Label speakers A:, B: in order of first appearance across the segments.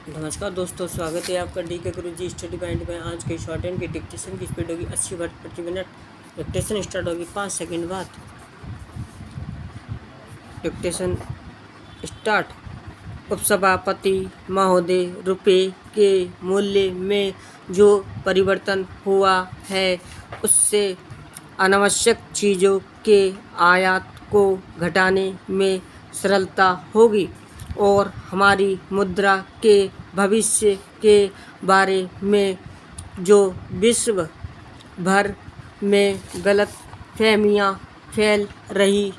A: नमस्कार दोस्तों, स्वागत है आपका डी के गुरुजी स्टडी पॉइंट में। आज के शॉर्ट हैंड की डिक्टेशन की स्पीड होगी 80 वर्ड प्रति मिनट। डिक्टेशन स्टार्ट होगी 5 सेकंड बाद। Dictation start. उपसभापति महोदय, रुपये के मूल्य में जो परिवर्तन हुआ है उससे अनावश्यक चीज़ों के आयात को घटाने में सरलता होगी और हमारी मुद्रा के भविष्य के बारे में जो विश्व भर में गलत फहमियाँ फैल रही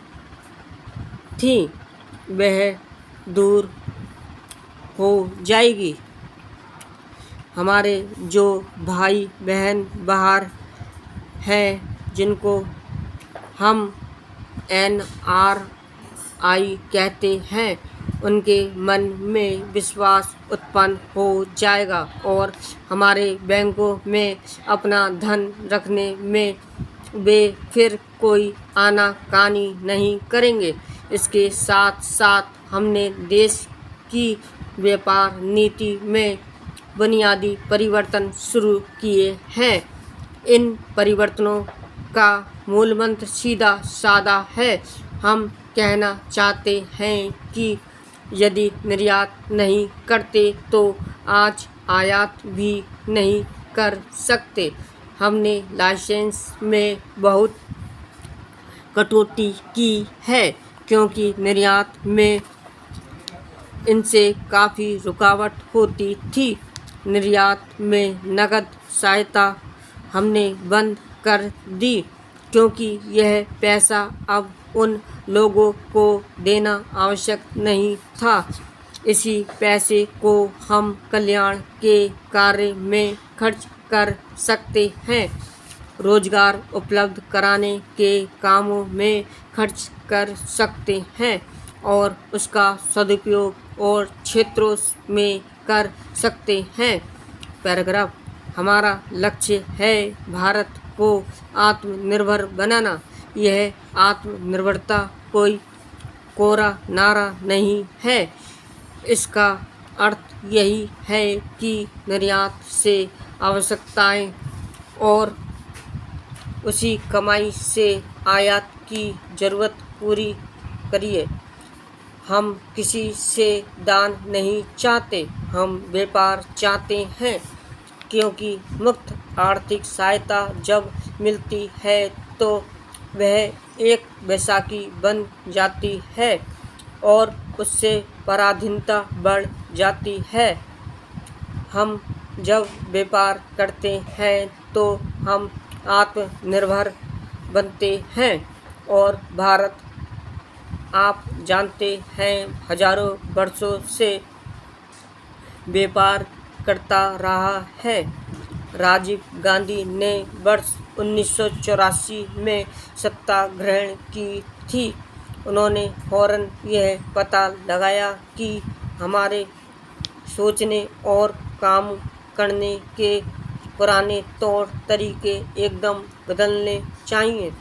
A: थी वह दूर हो जाएगी। हमारे जो भाई बहन बाहर हैं जिनको हम NRI कहते हैं, उनके मन में विश्वास उत्पन्न हो जाएगा और हमारे बैंकों में अपना धन रखने में वे फिर कोई आनाकानी नहीं करेंगे। इसके साथ साथ हमने देश की व्यापार नीति में बुनियादी परिवर्तन शुरू किए हैं। इन परिवर्तनों का मूल मंत्र सीधा साधा है। हम कहना चाहते हैं कि यदि निर्यात नहीं करते तो आज आयात भी नहीं कर सकते। हमने लाइसेंस में बहुत कटौती की है क्योंकि निर्यात में इनसे काफ़ी रुकावट होती थी। निर्यात में नकद सहायता हमने बंद कर दी क्योंकि यह पैसा अब उन लोगों को देना आवश्यक नहीं था। इसी पैसे को हम कल्याण के कार्य में खर्च कर सकते हैं, रोजगार उपलब्ध कराने के कामों में खर्च कर सकते हैं और उसका सदुपयोग और क्षेत्रों में कर सकते हैं। पैराग्राफ। हमारा लक्ष्य है भारत को आत्मनिर्भर बनाना। यह आत्मनिर्भरता कोई कोरा नारा नहीं है। इसका अर्थ यही है कि निर्यात से आवश्यकताएं और उसी कमाई से आयात की ज़रूरत पूरी करिए। हम किसी से दान नहीं चाहते, हम व्यापार चाहते हैं क्योंकि मुक्त आर्थिक सहायता जब मिलती है तो वह एक बैसाखी बन जाती है और उससे पराधीनता बढ़ जाती है। हम जब व्यापार करते हैं तो हम आत्मनिर्भर बनते हैं और भारत, आप जानते हैं, हजारों वर्षों से व्यापार करता रहा है। राजीव गांधी ने वर्ष 1984 में सत्ता ग्रहण की थी। उन्होंने फौरन यह पता लगाया कि हमारे सोचने और काम करने के पुराने तौर तरीके एकदम बदलने चाहिए,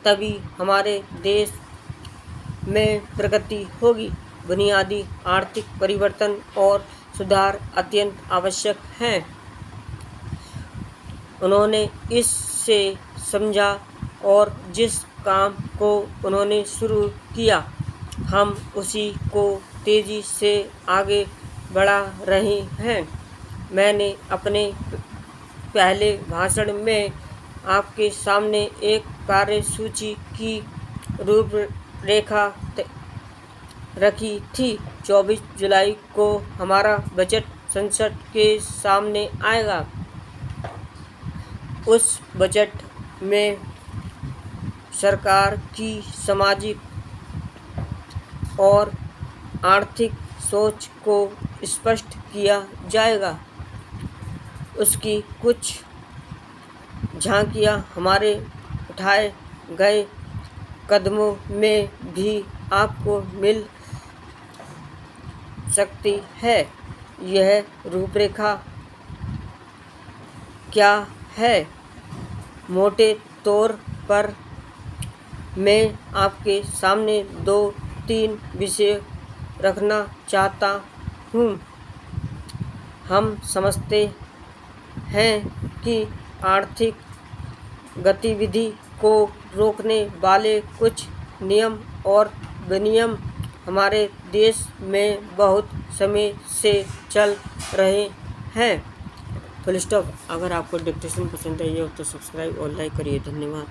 A: तभी हमारे देश में प्रगति होगी। बुनियादी आर्थिक परिवर्तन और सुधार अत्यंत आवश्यक हैं। उन्होंने इससे समझा और जिस काम को उन्होंने शुरू किया हम उसी को तेज़ी से आगे बढ़ा रहे हैं। मैंने अपने पहले भाषण में आपके सामने एक कार्यसूची की रूपरेखा रखी थी। 24 जुलाई को हमारा बजट संसद के सामने आएगा। उस बजट में सरकार की सामाजिक और आर्थिक सोच को स्पष्ट किया जाएगा। उसकी कुछ झांकियां हमारे उठाए गए कदमों में भी आपको मिल सकती है। यह रूपरेखा क्या है? मोटे तौर पर मैं आपके सामने 2-3 विषय रखना चाहता हूँ। हम समझते हैं कि आर्थिक गतिविधि को रोकने वाले कुछ नियम और विनियम हमारे देश में बहुत समय से चल रहे हैं। Full stop. अगर आपको डिक्टेशन पसंद आई हो तो सब्सक्राइब और लाइक करिए। धन्यवाद।